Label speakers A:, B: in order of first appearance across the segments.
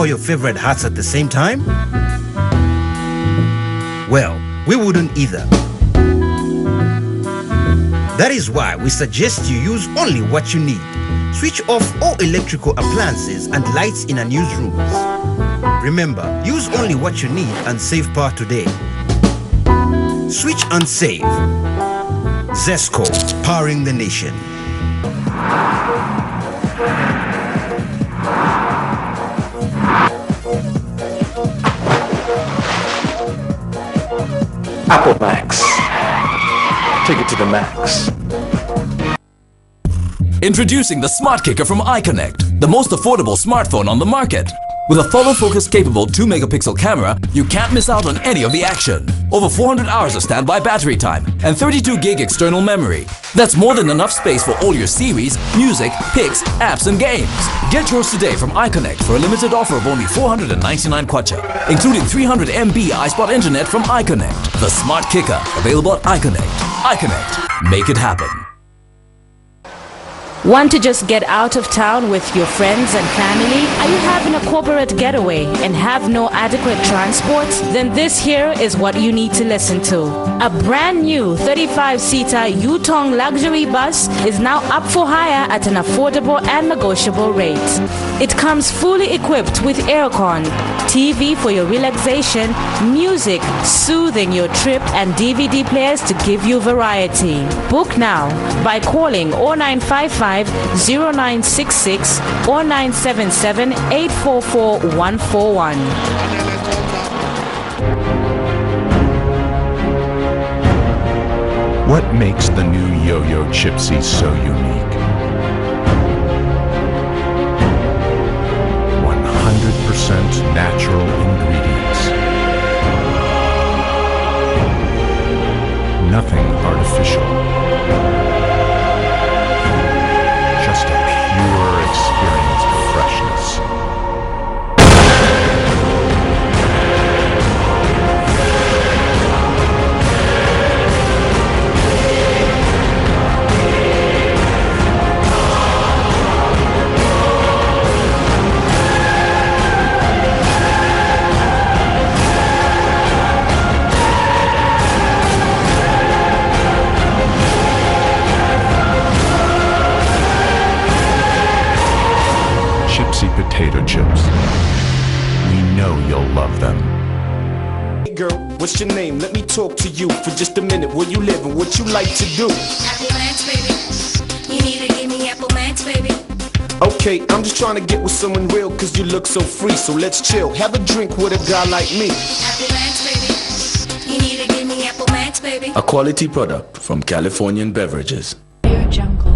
A: your favorite hats at the same time? Well, we wouldn't either. That is why we suggest you use only what you need. Switch off all electrical appliances and lights in unused rooms. Remember, use only what you need and save power today. Switch and save. Zesco, powering the nation.
B: Apple Max. Take it to the max.
C: Introducing the Smart Kicker from iConnect, the most affordable smartphone on the market. With a follow focus capable 2-megapixel camera, you can't miss out on any of the action. Over 400 hours of standby battery time and 32 gig external memory. That's more than enough space for all your series, music, pics, apps and games. Get yours today from iConnect for a limited offer of only 499 kwacha, including 300 MB iSpot internet from iConnect. The Smart Kicker, available at iConnect. iConnect, make it happen.
D: Want to just get out of town with your friends and family? Are you having a corporate getaway and have no adequate transport? Then this here is what you need to listen to. A brand new 35-seater Yutong luxury bus is now up for hire at an affordable and negotiable rate. It comes fully equipped with aircon, TV for your relaxation, music soothing your trip, and DVD players to give you variety. Book now by calling 0955 0966 or 977 844 141.
E: What makes the new Yo-Yo Chipsy so unique? 100% natural ingredients. Nothing artificial. Just a pure experience of freshness. Potato chips. We know you'll love them.
F: Hey girl, what's your name? Let me talk to you for just a minute. Where you live and what you like to do?
G: Apple Max, baby. You need to give me Apple Max, baby.
F: Okay, I'm just trying to get with someone real cause you look so free. So let's chill, have a drink with a guy like me.
G: Apple Max, baby. You need to give me Apple Max, baby.
H: A quality product from Californian Beverages.
D: Jungle.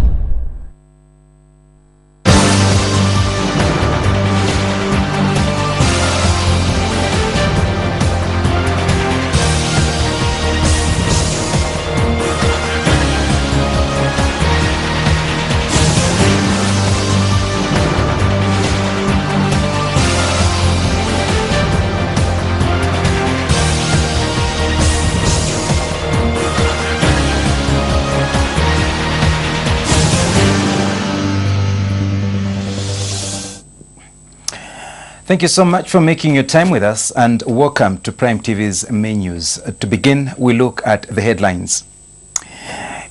I: Thank you so much for making your time with us, and welcome to Prime TV's main news. To begin, we look at the headlines.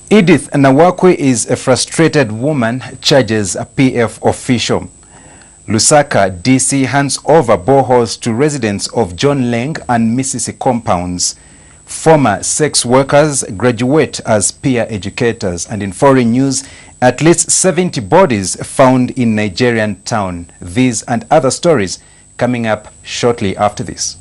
I: Edith Nawakwe is a frustrated woman, charges a PF official. Lusaka DC hands over boreholes to residents of John Leng and Mississippi compounds. Former sex workers graduate as peer educators. And in foreign news, at least 70 bodies found in Nigerian town. These and other stories coming up shortly after this.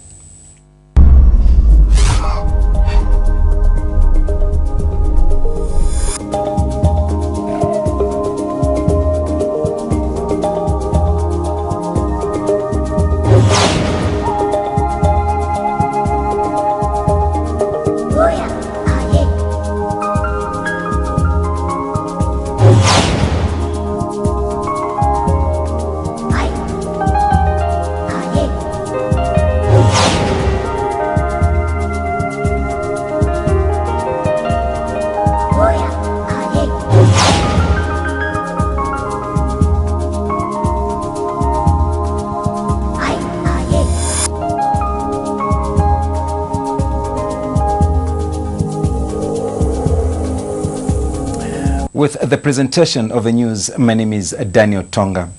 I: with the presentation of the news. My name is Daniel Tonga.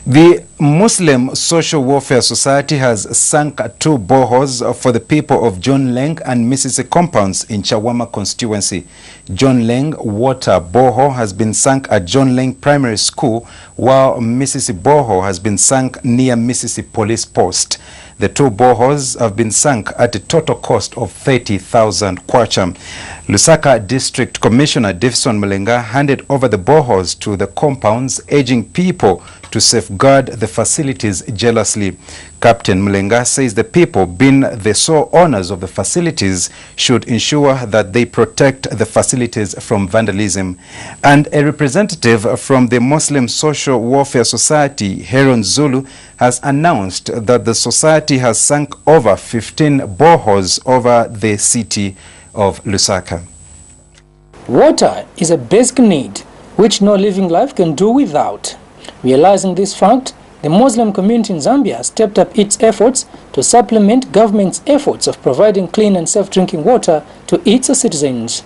I: The Muslim Social Welfare Society has sunk 2 boreholes for the people of John Leng and Misisi compounds in Chawama constituency. John Leng water borehole has been sunk at John Leng Primary School, while Misisi borehole has been sunk near Misisi Police Post. The 2 boreholes have been sunk at a total cost of 30,000 kwacha. Lusaka District Commissioner Davison Mulenga handed over the boreholes to the compounds, urging people to safeguard the facilities jealously. Captain Mulenga says the people, being the sole owners of the facilities, should ensure that they protect the facilities from vandalism. And a representative from the Muslim Social Welfare Society, Heron Zulu, has announced that the society has sunk over 15 boreholes over the city of Lusaka.
J: Water is a basic need which no living life can do without. Realizing this fact, the Muslim community in Zambia stepped up its efforts to supplement government's efforts of providing clean and safe drinking water to its citizens.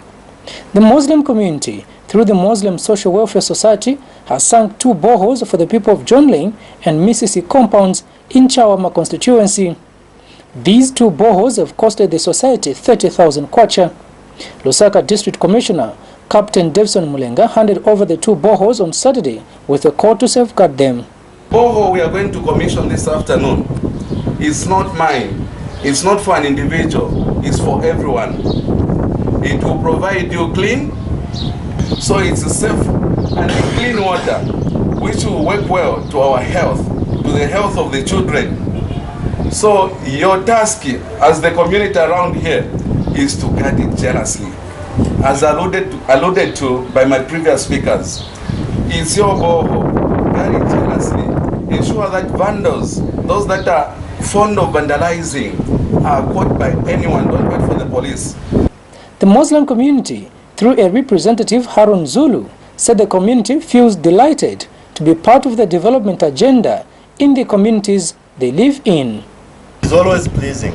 J: The Muslim community, through the Muslim Social Welfare Society, has sunk 2 boreholes for the people of John Leng and Misisi compounds in Chawama constituency. These 2 boreholes have costed the society 30,000 kwacha. Lusaka District Commissioner Captain Davison Mulenga handed over the 2 boreholes on Saturday with a call to safeguard them.
K: Borehole we are going to commission this afternoon is not mine. It's not for an individual. It's for everyone. It will provide you clean, so it's safe and clean water, which will work well to our health, to the health of the children. So your task as the community around here is to guard it jealously. As alluded to by my previous speakers, it's your borehole. Guard it jealously. Ensure that vandals, those that are fond of vandalizing, are caught by anyone. Don't wait for the police.
J: The Muslim community, through a representative, Harun Zulu, said the community feels delighted to be part of the development agenda in the communities they live in.
L: It's always pleasing.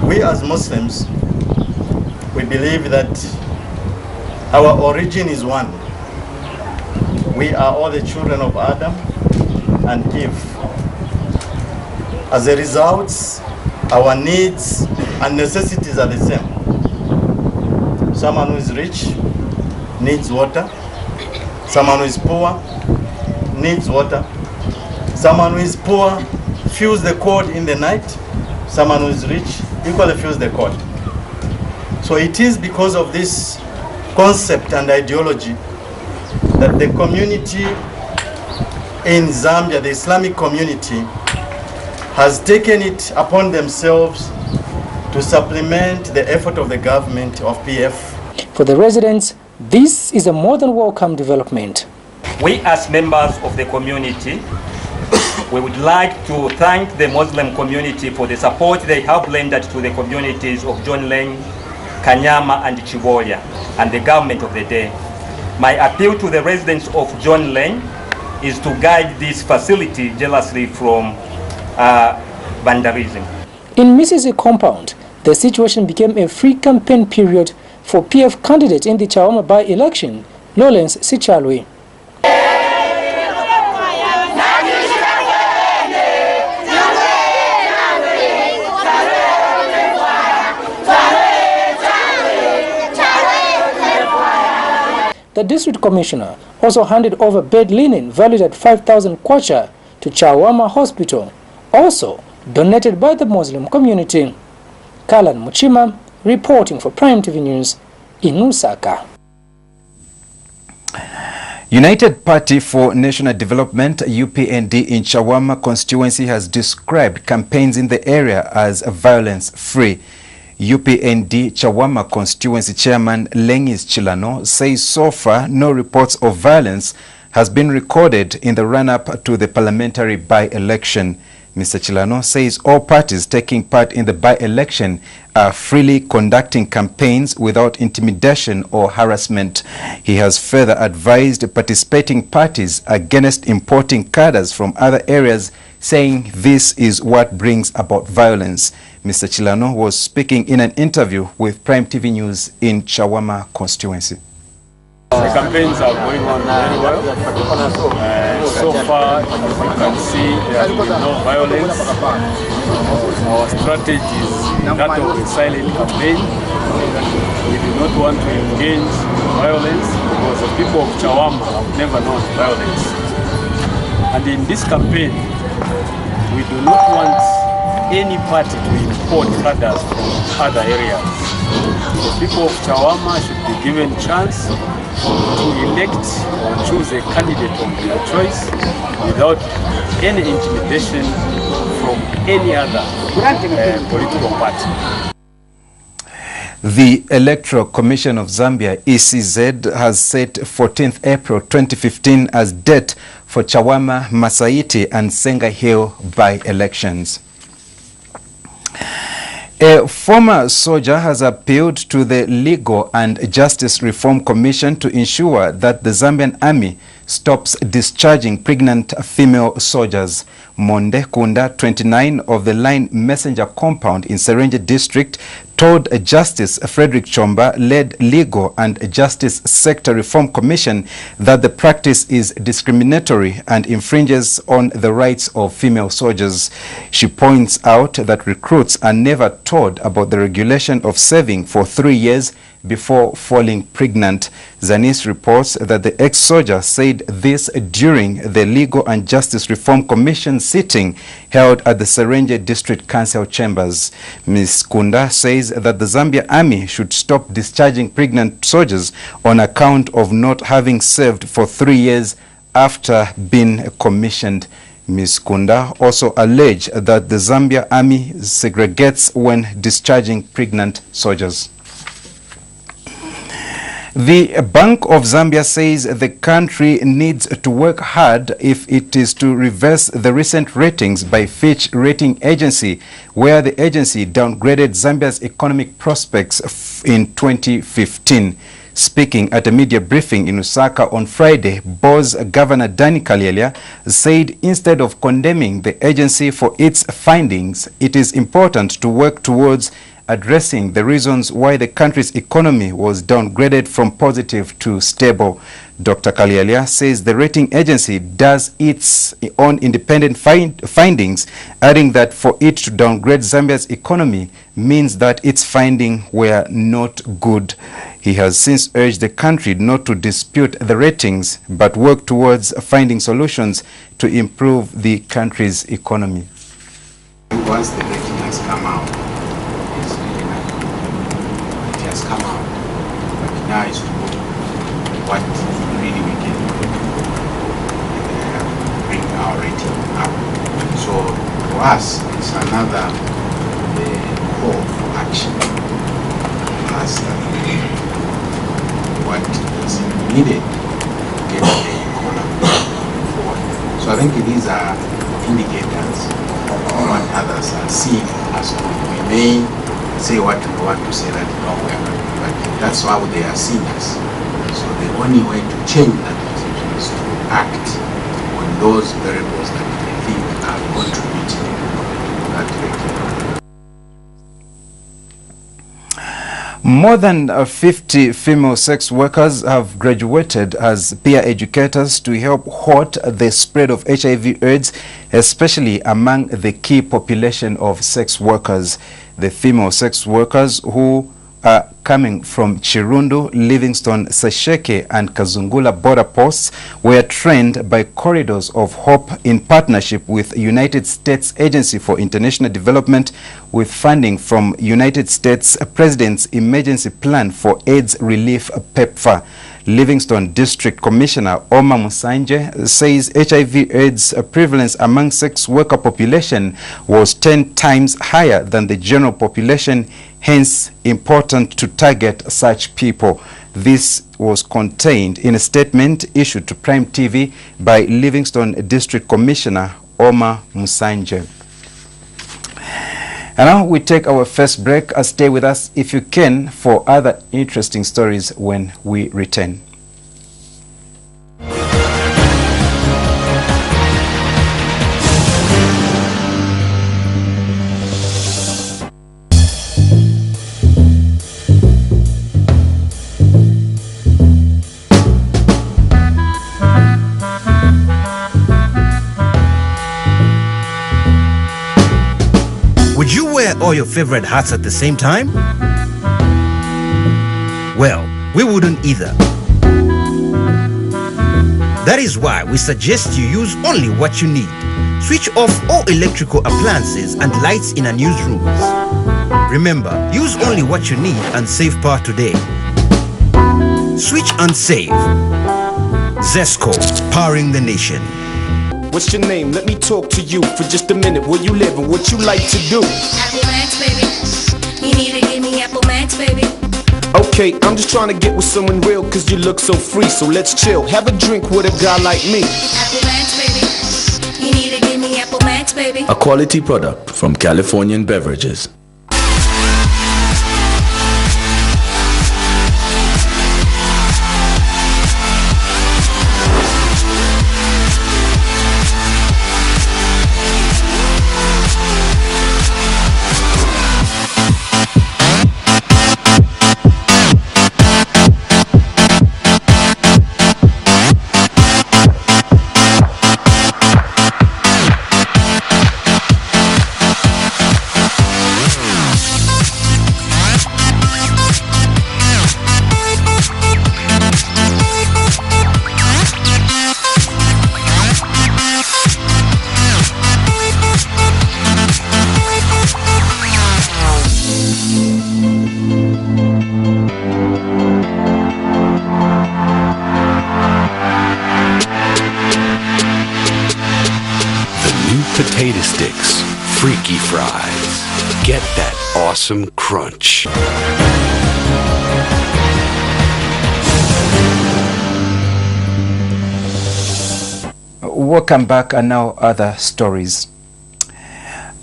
L: We as Muslims, we believe that our origin is one. We are all the children of Adam and Eve. As a result, our needs and necessities are the same. Someone who is rich needs water. Someone who is poor needs water. Someone who is poor feels the cold in the night. Someone who is rich equally feels the cold. So it is because of this concept and ideology that the community in Zambia, the Islamic community, has taken it upon themselves to supplement the effort of the government of PF.
J: For the residents, this is a more than welcome development.
M: We as members of the community, we would like to thank the Muslim community for the support they have rendered to the communities of John Leng, Kanyama and Chiboya and the government of the day. My appeal to the residents of John Leng is to guide this facility jealously from vandalism. In Misisi compound, the situation became a free campaign period for PF candidate in the Chawama by-election, Lawrence Sichalwe. The district commissioner also handed over bed linen valued at 5,000 kwacha to Chawama Hospital, also donated by the Muslim community. Kalan Muchima reporting for Prime TV News in Lusaka.
I: United Party for National Development, UPND, in Chawama constituency has described campaigns in the area as violence-free. UPND Chawama constituency chairman Lengis Chilano says so far no reports of violence has been recorded in the run-up to the parliamentary by-election. Mr. Chilano says all parties taking part in the by-election are freely conducting campaigns without intimidation or harassment. He has further advised participating parties against importing cadres from other areas, saying this is what brings about violence. Mr. Chilano was speaking in an interview with Prime TV News in Chawama constituency.
N: The campaigns are going on very well. So far, you can see there has been no violence. Our strategy is that of a silent campaign. We do not want to engage violence because the people of Chawama have never known violence. And in this campaign, we do not want any party to import cadres from other areas. The people of Chawama should be given a chance to elect or choose a candidate of their choice without any intimidation from any other political party.
I: The Electoral Commission of Zambia, ECZ, has set 14th April 2015 as date for Chawama, Masaiti and Senga Hill by-elections. A former soldier has appealed to the Legal and Justice Reform Commission to ensure that the Zambian Army stops discharging pregnant female soldiers. Monde Kunda, 29, of the Line Messenger compound in Serenje district, told Justice Frederick Chomba led Legal and Justice Sector Reform Commission that the practice is discriminatory and infringes on the rights of female soldiers. She points out that recruits are never told about the regulation of serving for 3 years before falling pregnant. Zanis reports that the ex-soldier said this during the Legal and Justice Reform Commission sitting held at the Serenje District Council chambers. Ms. Kunda says that the Zambia Army should stop discharging pregnant soldiers on account of not having served for 3 years after being commissioned. Ms. Kunda also alleged that the Zambia Army segregates when discharging pregnant soldiers. The Bank of Zambia says the country needs to work hard if it is to reverse the recent ratings by Fitch Rating Agency, where the agency downgraded Zambia's economic prospects in 2015. Speaking at a media briefing in Lusaka on Friday, BOZ Governor Danny Kalyelia said instead of condemning the agency for its findings, it is important to work towards addressing the reasons why the country's economy was downgraded from positive to stable. Dr. Kalyelia says the rating agency does its own independent findings, adding that for it to downgrade Zambia's economy means that its findings were not good. He has since urged the country not to dispute the ratings, but work towards finding solutions to improve the country's economy.
O: Once the rating has come out, come out, but now it's what really we can bring our rating up. So for us, it's another call for action. As what is needed to get the economy forward. So I think these are indicators of what others are seeing as we may say what we want to say that no, we are not, but that's how they are seeing us. So the only way to change that perception is to act on those variables that they think are contributing to that rating.
I: More than 50 female sex workers have graduated as peer educators to help halt the spread of HIV/AIDS, especially among the key population of sex workers. The female sex workers, who are coming from Chirundu, Livingstone, Sesheke and Kazungula border posts, were trained by Corridors of Hope in partnership with United States Agency for International Development, with funding from United States President's Emergency Plan for AIDS Relief, PEPFAR. Livingstone District Commissioner Oma Musanje says HIV/AIDS prevalence among sex worker population was 10 times higher than the general population, hence important to target such people. This was contained in a statement issued to Prime TV by Livingstone District Commissioner Oma Musanje. And now we take our first break. Stay with us if you can for other interesting stories when we return.
A: wear all your favorite hats at the same time? Well, we wouldn't either. That is why we suggest you use only what you need. Switch off all electrical appliances and lights in unused rooms. Remember, use only what you need and save power today. Switch and save. Zesco, powering the nation.
F: What's your name? Let me talk to you for just a minute. Where you live and what you like to do?
G: Apple Max, baby. You need to give me Apple Max, baby.
F: Okay, I'm just trying to get with someone real cause you look so free. So let's chill, have a drink with a guy like me.
G: Apple Max, baby. You need to give me Apple Max, baby.
H: A quality product from Californian Beverages.
P: Potato sticks, freaky fries. Get that awesome crunch.
I: Welcome back, and now other stories.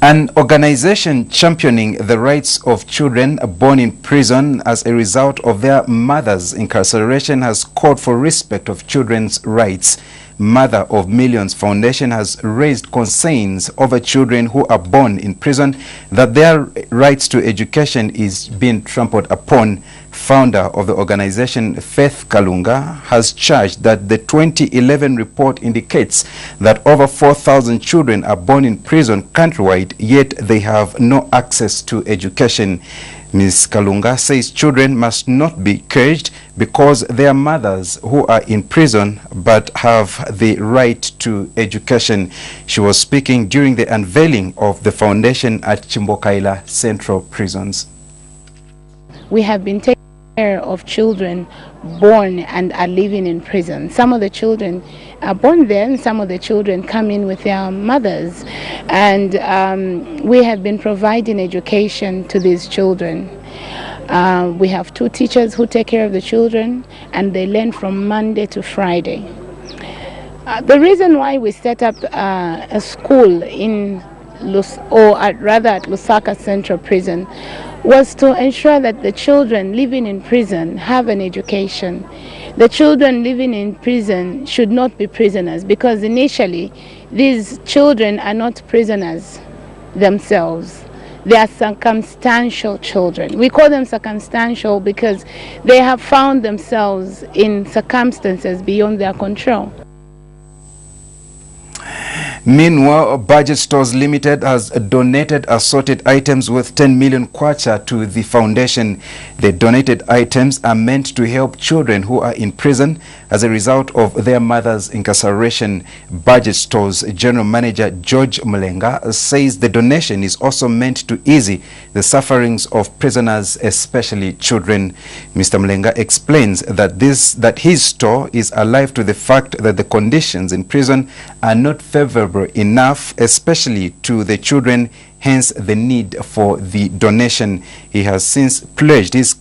I: An organization championing the rights of children born in prison as a result of their mother's incarceration has called for respect of children's rights. Mother of Millions Foundation has raised concerns over children who are born in prison that their rights to education is being trampled upon. Founder of the organization, Faith Kalunga, has charged that the 2011 report indicates that over 4,000 children are born in prison countrywide, yet they have no access to education. Ms. Kalunga says children must not be caged because their mothers who are in prison but have the right to education. She was speaking during the unveiling of the foundation at Chimbokaila Central Prisons.
Q: We have been taking care of children born and are living in prison. Some of the children are born there and some of the children come in with their mothers, and we have been providing education to these children. We have 2 teachers who take care of the children, and they learn from Monday to Friday. The reason why we set up a school in at Lusaka Central Prison was to ensure that the children living in prison have an education. The children living in prison should not be prisoners, because initially these children are not prisoners themselves. They are circumstantial children. We call them circumstantial because they have found themselves in circumstances beyond their control.
I: Meanwhile, Budget Stores Limited has donated assorted items worth 10 million kwacha to the foundation. The donated items are meant to help children who are in prison as a result of their mother's incarceration. Budget Stores General Manager George Mulenga says the donation is also meant to ease the sufferings of prisoners, especially children. Mr. Mulenga explains that his store is alive to the fact that the conditions in prison are not favorable enough, especially to the children, hence the need for the donation. He has since pledged his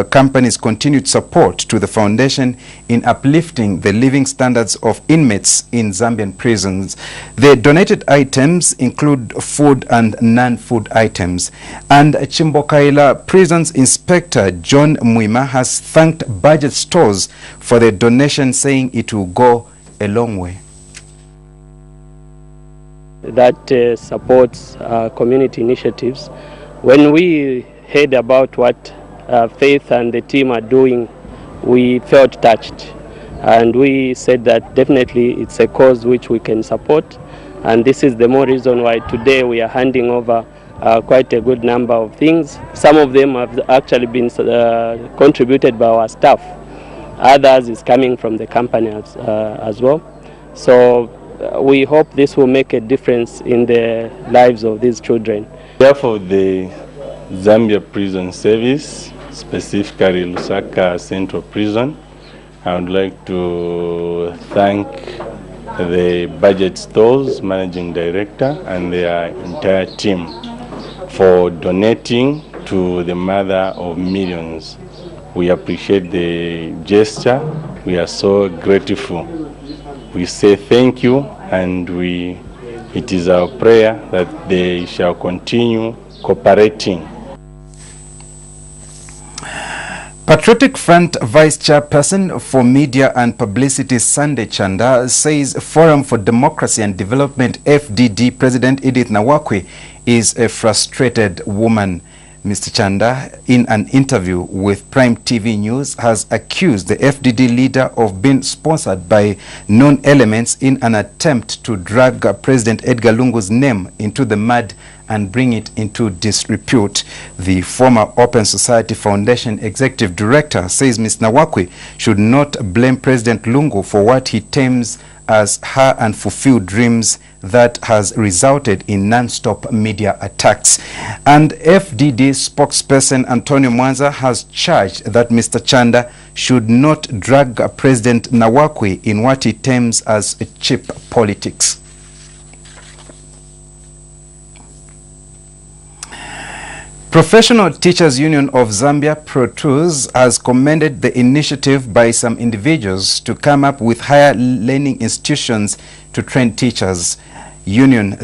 I: company's continued support to the foundation in uplifting the living standards of inmates in Zambian prisons. The donated items include food and non-food items. And Chimbokaila Prisons Inspector John Mwima has thanked Budget Stores for the donation, saying it will go a long way.
R: That supports community initiatives. When we heard about what Faith and the team are doing, we felt touched, and we said that definitely it's a cause which we can support, and this is the more reason why today we are handing over quite a good number of things. Some of them have actually been contributed by our staff. Others is coming from the company as well. So we hope this will make a difference in the lives of these children.
S: Therefore, the Zambia Prison Service, specifically Lusaka Central Prison, I would like to thank the Budget Stores Managing Director and their entire team for donating to the mother of millions. We appreciate the gesture. We are so grateful. We say thank you, and it is our prayer that they shall continue cooperating.
I: Patriotic Front Vice Chairperson for Media and Publicity Sunday Chanda says Forum for Democracy and Development FDD President Edith Nawakwe is a frustrated woman. Mr. Chanda, in an interview with Prime TV News, has accused the FDD leader of being sponsored by known elements in an attempt to drag President Edgar Lungu's name into the mud and bring it into disrepute. The former Open Society Foundation Executive Director says Ms. Nawakwe should not blame President Lungu for what he terms as her unfulfilled dreams that has resulted in non-stop media attacks. And FDD spokesperson Antonio Mwanza has charged that Mr. Chanda should not drag President Nawakwe in what he terms as cheap politics. Professional Teachers Union of Zambia, ProTUZ, has commended the initiative by some individuals to come up with higher learning institutions to train teachers. Union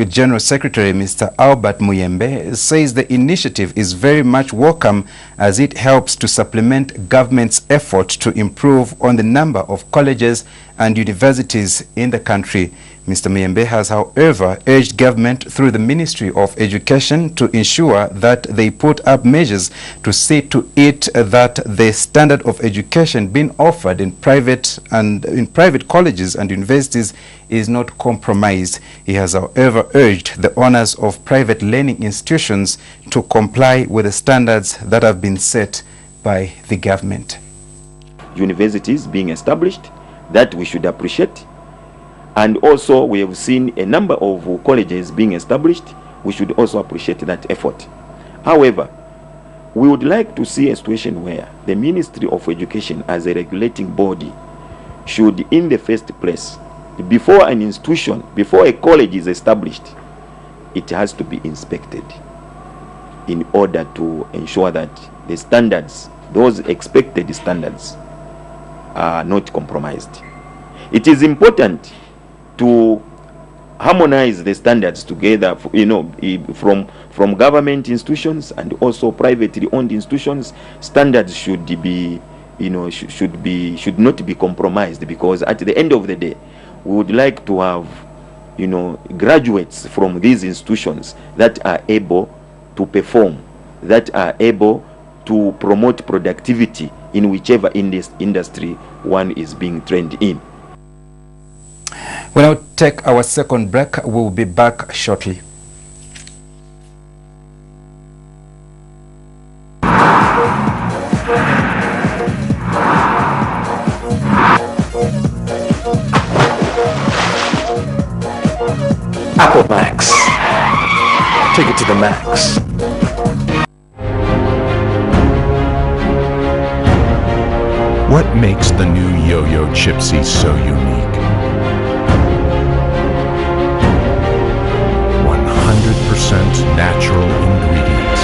I: General Secretary Mr. Albert Muyembe says the initiative is very much welcome as it helps to supplement government's effort to improve on the number of colleges and universities in the country. Mr. Muyembe has, however, urged government through the Ministry of Education to ensure that they put up measures to see to it that the standard of education being offered in private colleges and universities is not compromised. He has, however, urged the owners of private learning institutions to comply with the standards that have been set by the government.
T: Universities being established that we should appreciate. And also we have seen a number of colleges being established. We should also appreciate that effort. However, we would like to see a situation where the Ministry of Education as a regulating body should, in the first place, before an institution, before a college is established, it has to be inspected in order to ensure that the standards, those expected standards, are not compromised. It is important to harmonize the standards together, from government institutions and also privately owned institutions. Standards should be, should not be compromised, because at the end of the day, we would like to have, graduates from these institutions that are able to perform, that are able to promote productivity in whichever industry one is being trained in.
I: We'll now take our second break. We'll be back shortly.
B: Apple Max. Take it to the max.
E: What makes the new Yo-Yo Chipsy so unique? 100% natural ingredients.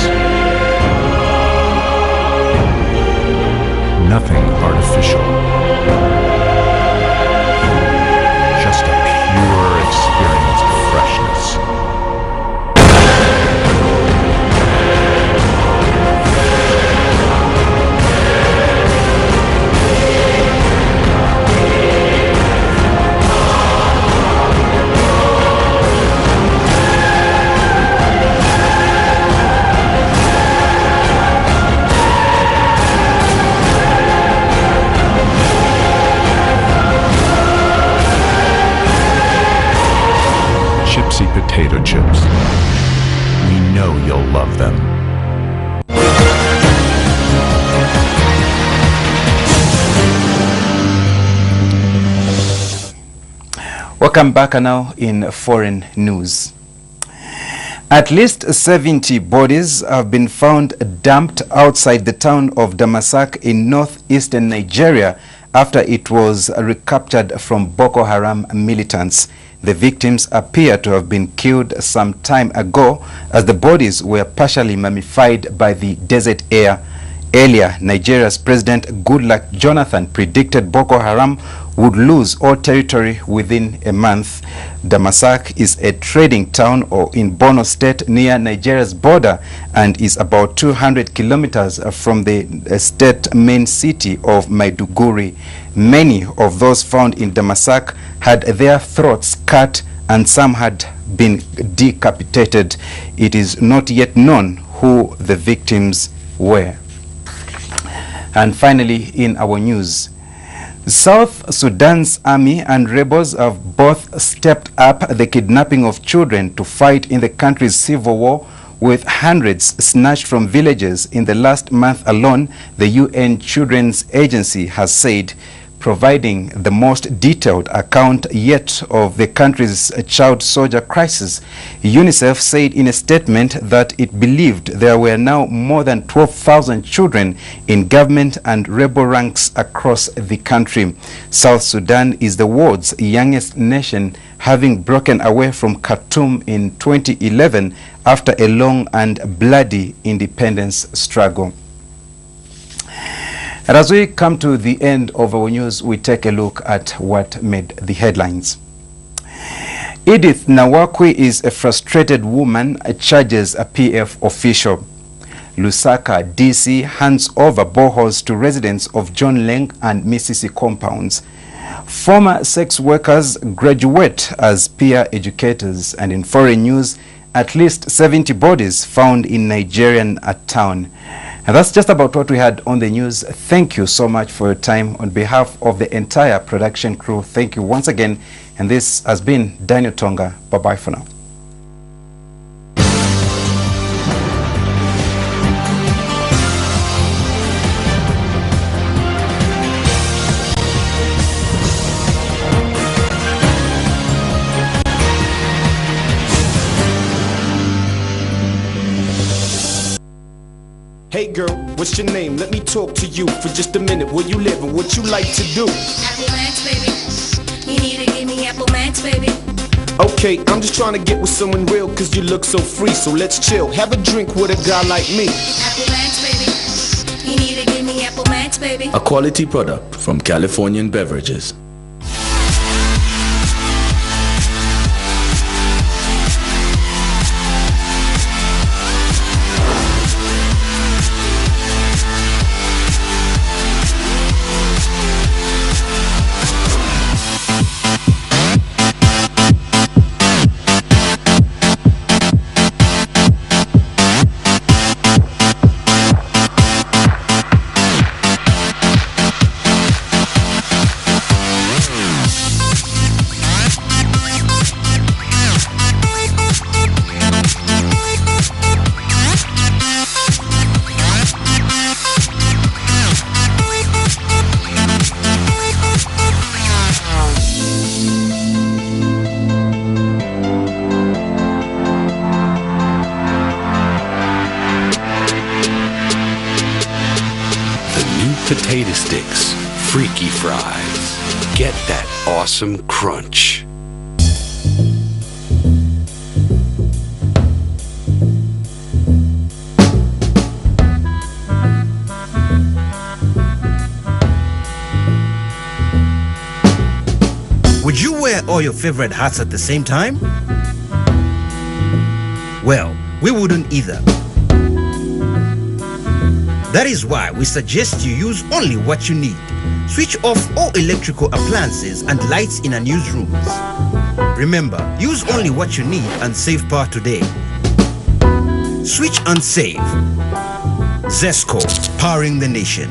E: Nothing artificial. Just a pure experience of freshness. Chipsy potato chips. We know you'll love them.
I: Welcome back now in foreign news. At least 70 bodies have been found dumped outside the town of Damasak in northeastern Nigeria after it was recaptured from Boko Haram militants. The victims appear to have been killed some time ago as the bodies were partially mummified by the desert air. Earlier, Nigeria's President Goodluck Jonathan predicted Boko Haram would lose all territory within a month. Damasak is a trading town in Borno State near Nigeria's border and is about 200 kilometers from the state main city of Maiduguri. Many of those found in Damasak had their throats cut and some had been decapitated. It is not yet known who the victims were. And finally, in our news, South Sudan's army and rebels have both stepped up the kidnapping of children to fight in the country's civil war, with hundreds snatched from villages in the last month alone, the UN Children's Agency has said, providing the most detailed account yet of the country's child soldier crisis. UNICEF said in a statement that it believed there were now more than 12,000 children in government and rebel ranks across the country. South Sudan is the world's youngest nation, having broken away from Khartoum in 2011 after a long and bloody independence struggle. And as we come to the end of our news, we take a look at what made the headlines. Edith Nawakwi is a frustrated woman, charges a PF official. Lusaka DC hands over boreholes to residents of John Leng and Misisi compounds. Former sex workers graduate as peer educators. And in foreign news, at least 70 bodies found in Nigerian town. And that's just about what we had on the news. Thank you so much for your time. On behalf of the entire production crew, thank you once again. And this has been Daniel Tonga. Bye-bye for now.
F: Hey girl, what's your name? Let me talk to you for just a minute. Where you live and what you like to do?
G: Apple Max, baby. You need to give me Apple Max, baby.
F: Okay, I'm just trying to get with someone real cause you look so free. So let's chill, have a drink with a guy like me.
G: Apple Max, baby. You need to give me Apple Max, baby.
H: A quality product from Californian Beverages.
P: Potato sticks, freaky fries. Get that awesome crunch.
A: Would you wear all your favorite hats at the same time? Well, we wouldn't either. That is why we suggest you use only what you need. Switch off all electrical appliances and lights in unused rooms. Remember, use only what you need and save power today. Switch and save. ZESCO, powering the nation.